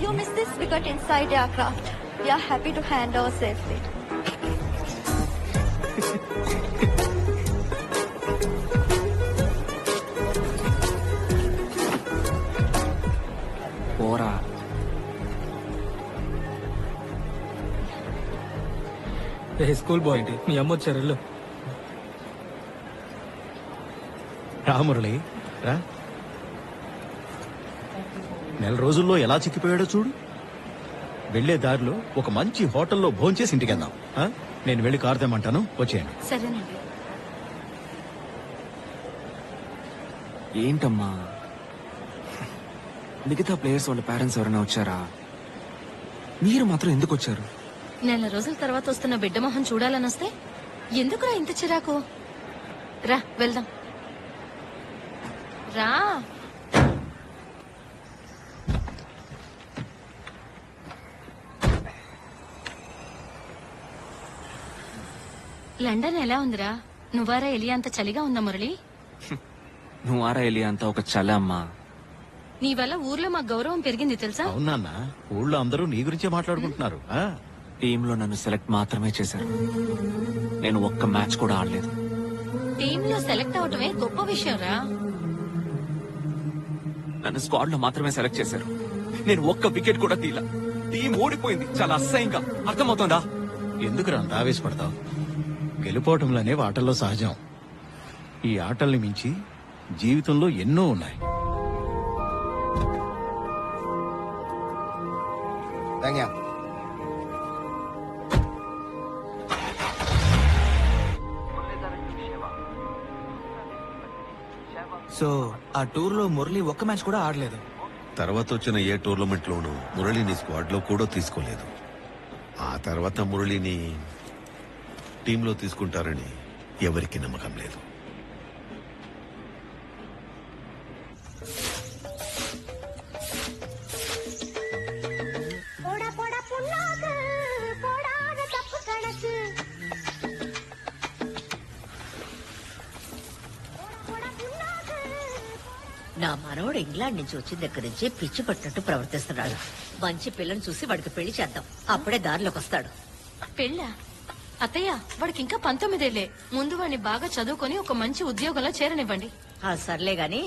You missed this. We got inside the aircraft. We are happy to hand over safely. పోరా. School bye ఏంటి మీ అమ్మ వచ్చారు. రా మురళి రా. నెల రోజుల్లో ఎలా చిక్కిపోయాడో చూడు. వెళ్లే దారిలో ఒక మంచి హోటల్లో భోంచేసి ఇంటికి వెళ్దాం. నేను వెళ్లి కారు తెమ్మంటాను, వచ్చేయండి. సరేనండి. ఏంటమ్మా, మిగతా ప్లేయర్స్ వాళ్ళ పేరెంట్స్ ఎవరైనా వచ్చారా? మీరు మాత్రం ఎందుకు వచ్చారు? నెల రోజుల తర్వాత వస్తున్న బిడ్డ మొహం చూడాలని వస్తే ఎందుకురా ఇంత చిరాకు? రా వెళ్దాం రా. లండన్ ఎలా ఉందిరా? నువ్వారా ఎలియా అంత చలిగా ఉందా మురళి? నువ్వారా ఎలియా అంతా ఒక చల అమ్మా. నీ వల్ల ఊర్లో మా గౌరవం పెరిగింది తెలుసా? అవునా, ఊళ్ళో అందరూ నీ గురించే మాట్లాడుకుంటున్నారు. టీంలో నన్ను సెలెక్ట్ మాత్రమే చేశారు. నేను ఒక్క మ్యాచ్ కూడా ఆడలేదు. టీంలో సెలెక్ట్ అవటమే గొప్ప విషయం రా. నన్ను స్క్వాడ్ లో మాత్రమే సెలెక్ట్ చేశారు. నేను ఒక్క వికెట్ కూడా తీలా. టీం ఓడిపోయింది, చాలా అసహ్యంగా. అర్థమవుతోందా? ఎందుకు అంత ఆవేశపడతావు? గెలుపోవటంలోనే ఆటల్లో సహజం. ఈ ఆటల్ని మించి జీవితంలో ఎన్నో ఉన్నాయి. సో ఆ టూర్ లో మురళి ఒక్క మ్యాచ్ కూడా ఆడలేదు. తర్వాత వచ్చిన ఏ టోర్నమెంట్ లోనూ మురళిని స్క్వాడ్ లో కూడా తీసుకోలేదు. ఆ తర్వాత మురళిని టీంలో తీసుకుంటారని ఎవరికి నమ్మకం లేదు. నా మనవడు ఇంగ్లాండ్ నుంచి వచ్చిన దగ్గర నుంచి పిచ్చి పట్టినట్టు ప్రవర్తిస్తున్నాడు. మంచి పిల్లని చూసి వాడికి పెళ్లి చేద్దాం, అప్పుడే దారిలోకి వస్తాడు. పెళ్ళా? అత్తయ్య, వాడికి ఇంకా 19 ముందు వాడిని బాగా చదువుకొని ఒక మంచి ఉద్యోగంలో చేరనివ్వండి. సర్లే గాని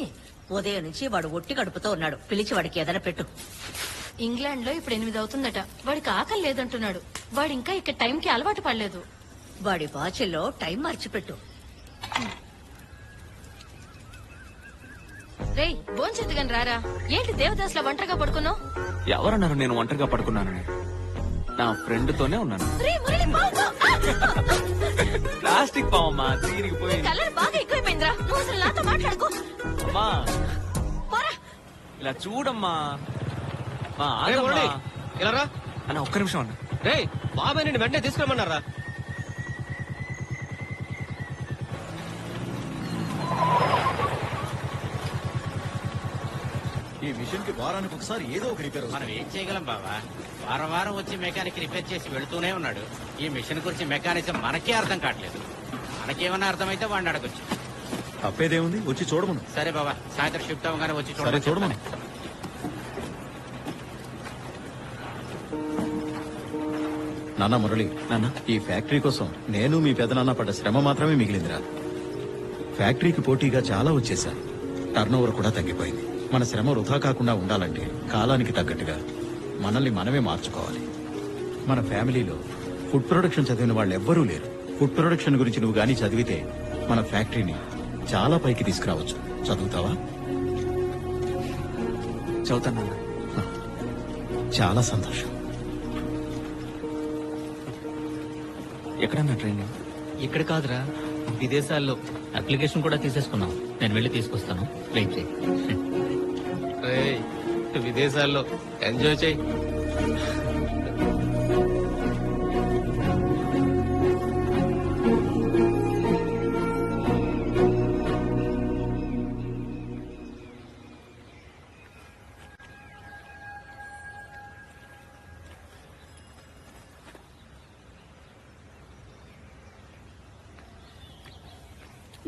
ఉదయం నుంచి వాడు ఒట్టి కడుపుతో ఉన్నాడు. పిలిచి వాడికి ఏదైనా పెట్టు. ఇంగ్లాండ్ లో ఇప్పుడు 8 అవుతుందట. వాడికి ఆకలి లేదంటున్నాడు. వాడు ఇంకా ఇక్కడ టైంకి అలవాటు పడలేదు. వాడి బాచెల్లో టైం మర్చిపెట్టు. రేయ్, భోంచెద్దుగాని రారా. ఏంటి దేవదాస్ లో ఒంటరిగా పడుకున్నావు? ఎవరన్నారు నేను ఒంటరిగా పడుకున్నానని? నా ఫ్రెండ్ తోనే ఉన్నాను. ప్లాస్టిక్ పావమ్మా, తీరిగిపోయింది. కలర్ బాగా ఎక్కువైపోయిందిరా. నువ్వు అసలు నాతో మాట్లాడుకో. అమ్మా ఇలా చూడమ్మా. అన్న ఒక్క నిమిషం అన్న. రే బాబాయ్ నిన్ను వెంటనే తీసుకురమ్మన్నారా? ఈ మిషన్ కి వారానికి ఒకసారి ఏదో ఒక రిపేర్. మనం ఏం చేయగలం బావా? వారం వారం వచ్చి మెకానిక్ రిపేర్ చేసి వెళుతూనే ఉన్నాడు. ఈ మిషన్ గురించి మెకానిజం మనకే అర్థం కావట్లేదు. మనకేమన్నా అర్థమైతే వాడిని అడగొచ్చు. తప్పేదేముంది, వచ్చి చూడమను. సరే బాబా, సాయంత్రం షిఫ్ట్ అవ్వగానే వచ్చి చూడమను. నాన్న మురళి, నాన్న, ఈ ఫ్యాక్టరీ కోసం నేను మీ పెదనాన్న పడ్డ శ్రమ మాత్రమే మిగిలిందిరా. ఫ్యాక్టరీకి పోటీగా చాలా వచ్చేసాను. టర్నోవర్ కూడా తగ్గిపోయింది. మన శ్రమ వృధా కాకుండా ఉండాలంటే కాలానికి తగ్గట్టుగా మనల్ని మనమే మార్చుకోవాలి. మన ఫ్యామిలీలో ఫుడ్ ప్రొడక్షన్ చదివిన వాళ్ళు ఎవ్వరూ లేరు. ఫుడ్ ప్రొడక్షన్ గురించి నువ్వు గానీ చదివితే మన ఫ్యాక్టరీని చాలా పైకి తీసుకురావచ్చు. చదువుతావా? చదువుతాను. చాలా సంతోషం. ఎక్కడన్నా ట్రైనింగ్? ఇక్కడ కాదురా, విదేశాల్లో. అప్లికేషన్ కూడా తీసేసుకున్నాం. నేను వెళ్ళి తీసుకొస్తాను. వెయిట్ చేయి. విదేశాల్లో ఎంజాయ్ చేయి.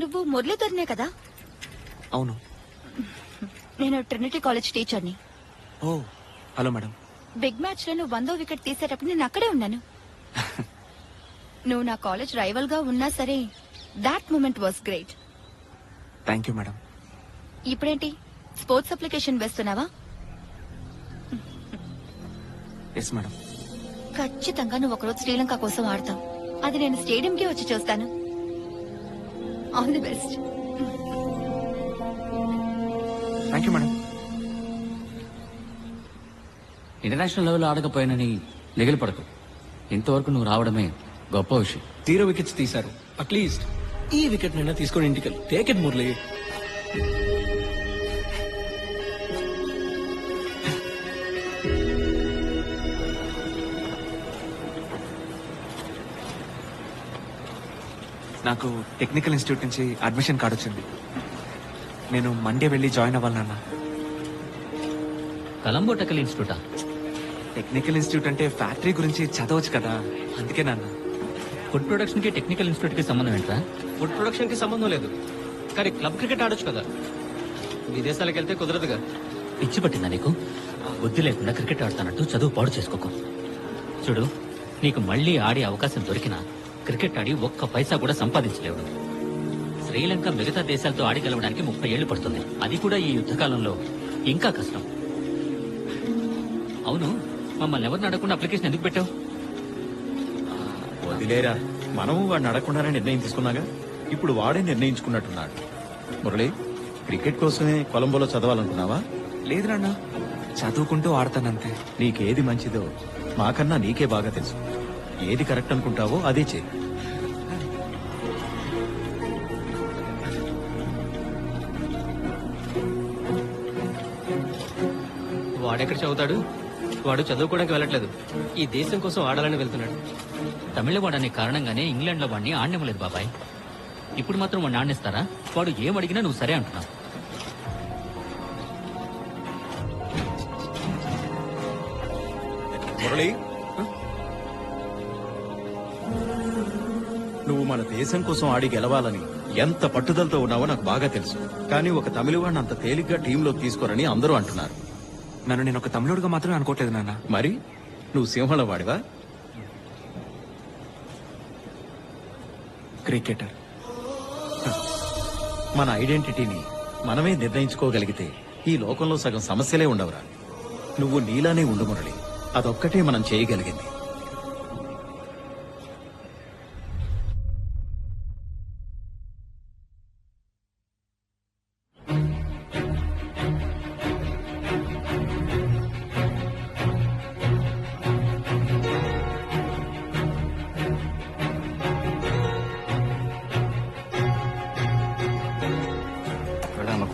నువ్వు మురళీధర్నే కదా? అవును. నేను ట్రినిటీ కాలేజ్ టీచర్ని. ఓ హలో మేడం. బిగ్ మ్యాచ్ లో నువ్వు 100వ వికెట్ తీసేటప్పుడు నేను అక్కడే ఉన్నాను. నువ్వు నా కాలేజ్ రైవల్ గా ఉన్నా సరే that moment was great. Thank you madam. ఇప్పుడేంటి స్పోర్ట్స్ అప్లికేషన్ వేస్తున్నావా? Yes madam. ఖచ్చితంగా నువ్వు ఒకరోజు శ్రీలంక కోసం ఆడతావు. అది నేను స్టేడియంకి వచ్చి చూస్తాను. All the best. Thank you madam. International level ఆడకపోయానని దిగులు పడకు. ఇంతవరకు నువ్వు రావడమే గొప్ప విషయం. 0 వికెట్స్ తీశారు. అట్లీస్ట్ ఈ వికెట్ నైనా తీసుకొని ఇంటికి టేక్ ఇట్ మురళి. నాకు టెక్నికల్ ఇన్స్టిట్యూట్ నుంచి అడ్మిషన్ కార్డు వచ్చింది. నేను మండే వెళ్ళి జాయిన్ అవ్వాలన్నా. కలంబో టెక్నికల్ ఇన్స్టిట్యూటా? టెక్నికల్ ఇన్స్టిట్యూట్ అంటే ఫ్యాక్టరీ గురించి చదవచ్చు కదా, అందుకే నాన్న. ఫుడ్ ప్రొడక్షన్ కి టెక్నికల్ ఇన్స్టిట్యూట్ కి సంబంధం ఏంట్రా? ఫుడ్ ప్రొడక్షన్ కి సంబంధం లేదు, కానీ క్లబ్ క్రికెట్ ఆడొచ్చు కదా. విదేశాలకు వెళ్తే కుదరదుగా. పిచ్చి పట్టిందా నీకు? బుద్ధి లేకుండా క్రికెట్ ఆడుతానట్టు చదువు పాడు చేసుకోకు. చూడు, నీకు మళ్ళీ ఆడే అవకాశం దొరికినా క్రికెట్ ఆడి ఒక్క పైసా కూడా సంపాదించలేవు. శ్రీలంక మిగతా దేశాలతో ఆడి గెలవడానికి 30 ఏళ్లు పడుతుంది. అది కూడా ఈ యుద్ధకాలంలో ఇంకా కష్టం. అవును, మమ్మల్ని ఎవరిని అడగకుండా అప్లికేషన్ ఎందుకు పెట్టావు? వదిలేరా, మనము వాడిని అడగకుండానే నిర్ణయం తీసుకున్నాగా. ఇప్పుడు వాడే నిర్ణయించుకున్నట్టున్నాడు. మురళి, క్రికెట్ కోసమే కొలంబోలో చదవాలనుకున్నావా? లేదు నాన్న, చదువుకుంటూ ఆడతానంతే. నీకేది మంచిదో మాకన్నా నీకే బాగా తెలుసు. ఏది కరెక్ట్ అనుకుంటావో అదే చేయి. వాడెక్కడ చదువుతాడు? వాడు చదువుకోవడానికి వెళ్ళట్లేదు, ఈ దేశం కోసం ఆడాలని వెళ్తున్నాడు. తమిళవాడు అనే కారణంగానే ఇంగ్లాండ్ లో వాడిని ఆడనివ్వలేదు బాబాయ్. ఇప్పుడు మాత్రం వాడిని ఆడనిస్తారా? వాడు ఏం అడిగినా నువ్వు సరే అంటున్నావు. మురళి, నువ్వు మన దేశం కోసం ఆడి గెలవాలని ఎంత పట్టుదలతో ఉన్నావో నాకు బాగా తెలుసు. కానీ ఒక తమిళవాడిని అంత తేలిగ్గా టీంలోకి తీసుకోరని అందరూ అంటున్నారు. నన్ను నేను ఒక తమిళుడిగా మాత్రమే అనుకోవట్లేదు నాన్న. మరి నువ్వు సింహంలో వాడివా? క్రికెటర్. మన ఐడెంటిటీని మనమే నిర్ణయించుకోగలిగితే ఈ లోకంలో సగం సమస్యలే ఉండవురా. నువ్వు నీలానే ఉండు మురళి, అదొక్కటే మనం చేయగలిగింది.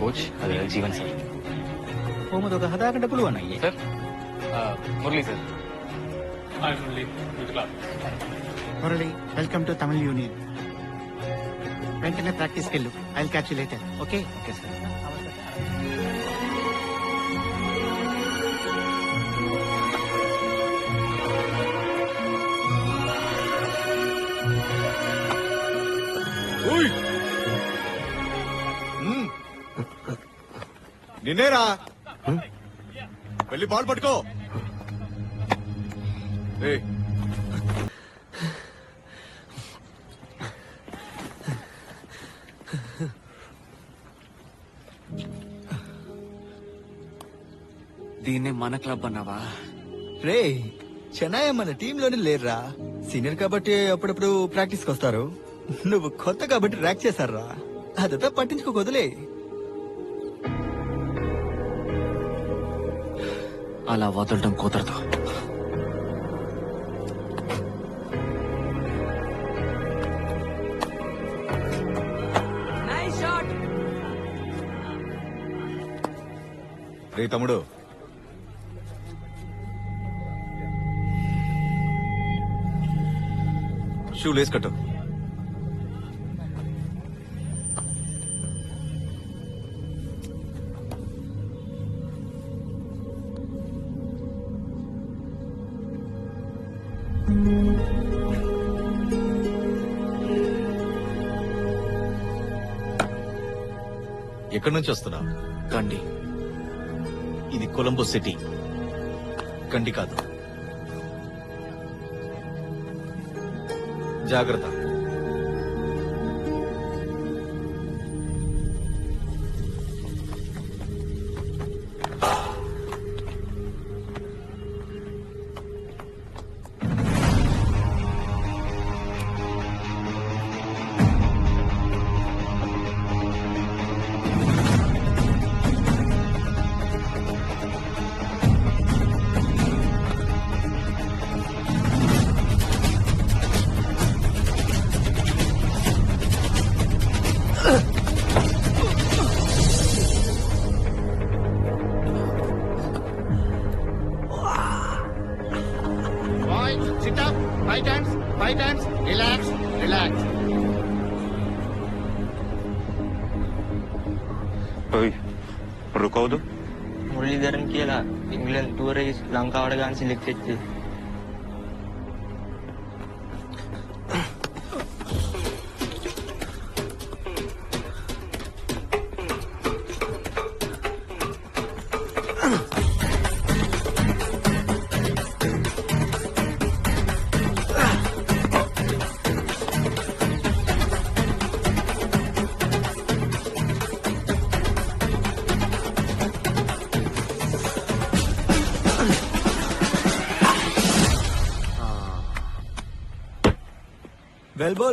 కోచ్ అది జీవన్ సార్. ఒక హదాక డబ్బులు అన్నాయి sir Murali sir. Murali, welcome to Tamil union. వెంటనే ప్రాక్టీస్కి వెళ్ళు. I will catch you later. Okay? Okay sir. నిన్నేరా, వెళ్ళి బాల్ పట్టుకో. దీన్నే మన క్లబ్ అన్నావా? రే, చెన్నై మన టీంలోనే లేరురా. సీనియర్ కాబట్టి అప్పుడప్పుడు ప్రాక్టీస్కి వస్తారు. నువ్వు కొత్త కాబట్టి ర్యాక్ చేశారా. అదంతా పట్టించుకోకొదిలే. అలా వదలడం కుదరదు. రే తమ్ముడు, షూ లేస్ కట్టు. ఎక్కడి నుంచి వస్తున్నావు? కండి. ఇది కొలంబో సిటీ, కండి కాదు. జాగ్రత్త. Boys, sit up. 5 times. 5 times. Relax. Relax. रुको दो. मुरलीधरन केला इंग्लंड टूर लंका आडगान सिलेक्ट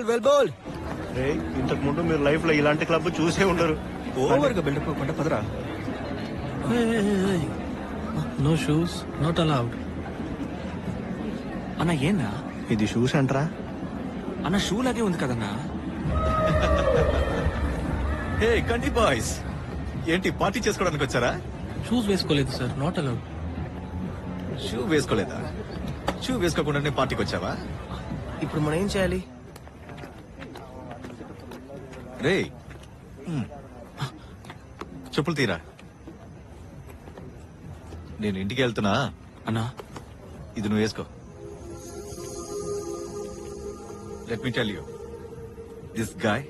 వెల్ బోల్. ఇంతకు ముందు మీరు లైఫ్ లో ఇలాంటి క్లబ్ చూసే ఉండరు. ఓవర్ గా బిల్డప్ ఇవ్వకుండా పదరా. No shoes not allowed. అన్న ఏనా ఇది షూస్ అంటారా? అన్న షూ లాగే ఉంది కదన్నా. హే కండి బాయ్స్, ఏంటి పార్టీ చేసుకోవడానికి వచ్చారా? షూస్ వేసుకోలేదు సార్, నాట్ అలౌడ్. షూ వేసుకోలేదా? షూ వేసుకోకుండానే పార్టీకి వచ్చావా? ఇప్పుడు మనం ఏం చేయాలి? రే చెప్పులు తీరా. నేను ఇంటికి వెళ్తున్నా. అన్నా ఇది నువ్వు వేసుకో. Let me tell you, this guy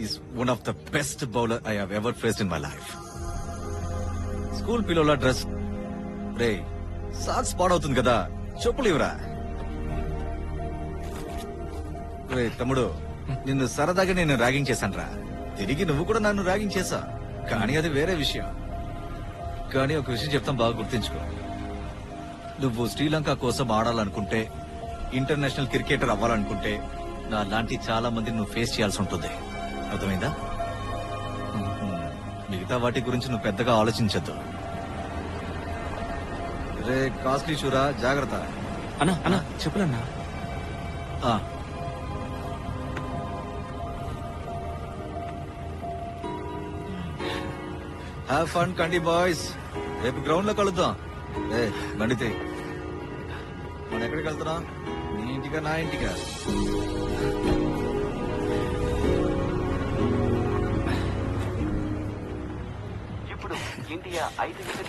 is one of the best bowler I have ever faced in my life. School పిల్లల డ్రెస్. రే సాక్స్ పాడవుతుంది కదా, చెప్పులు ఇవరా. రే తమ్ముడు, నిన్ను సరదాగా నేను ర్యాగింగ్ చేశాను రా. తిరిగి నువ్వు కూడా నన్ను ర్యాగింగ్ చేశా, కానీ అది వేరే విషయం. కానీ ఒక విషయం చెప్తాం, బాగా గుర్తుంచుకో. నువ్వు శ్రీలంక కోసం ఆడాలనుకుంటే, ఇంటర్నేషనల్ క్రికెటర్ అవ్వాలనుకుంటే, నా లాంటి చాలా మందిని నువ్వు ఫేస్ చేయాల్సి ఉంటుంది. అర్థమైందా? మిగతా వాటి గురించి నువ్వు పెద్దగా ఆలోచించద్దు. రే కాస్ట్లీ షూరా, జాగ్రత్త. అన్నా అన్నా చెప్పులన్నా. హ్యావ్ ఫన్ కండి బాయ్స్. రేపు గ్రౌండ్ లో కలుద్దాం. ఏ బండితే మనం ఎక్కడికి వెళ్తున్నాం? నీ ఇంటికా నా ఇంటికా? ఇప్పుడు ఇండియా 5